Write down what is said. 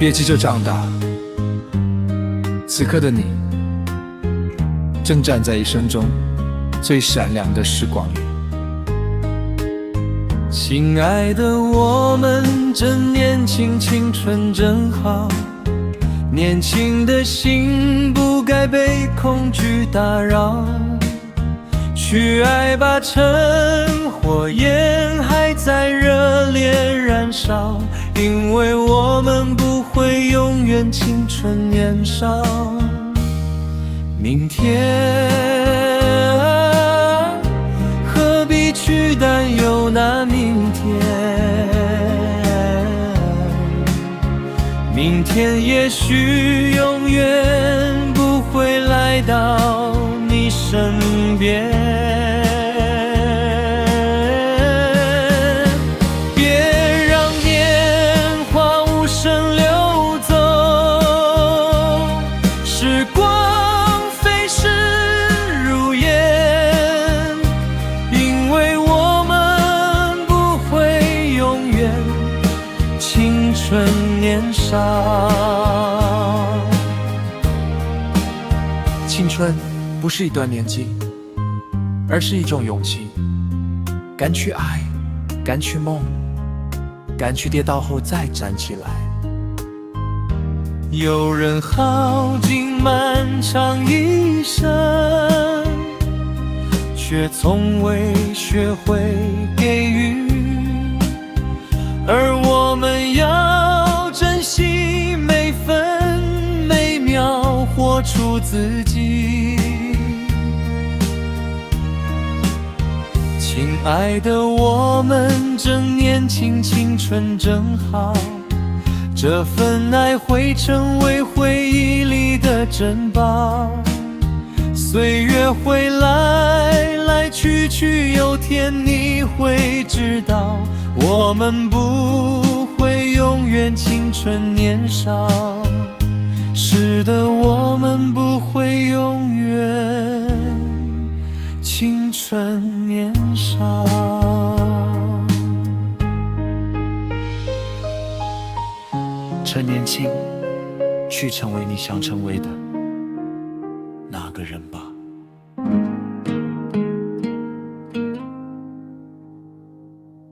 别急着长大，此刻的你正站在一生中最闪亮的时光里。亲爱的，我们正年轻，青春正好，年轻的心不该被恐惧打扰，去爱吧，趁火焰还在热烈燃烧，因为我们不会永远青春年少。明天啊，何必去担忧那明天？明天也许永远不会来到你身边。别让年华无声流走，时光飞逝如烟，因为我们不会永远青春年少。青春不是一段年纪，而是一种勇气，敢去爱，敢去梦，敢去跌倒后再站起来。有人耗尽漫长一生，却从未学会给予，而我们要珍惜每分每秒，活出自己。亲爱的，我们正年轻，青春正好，这份爱会成为回忆里的珍宝。岁月会来来去去，有天你会知道，我们不会永远青春年少。是的，我们不会永远青春年少。趁年轻，去成为你想成为的那个人吧。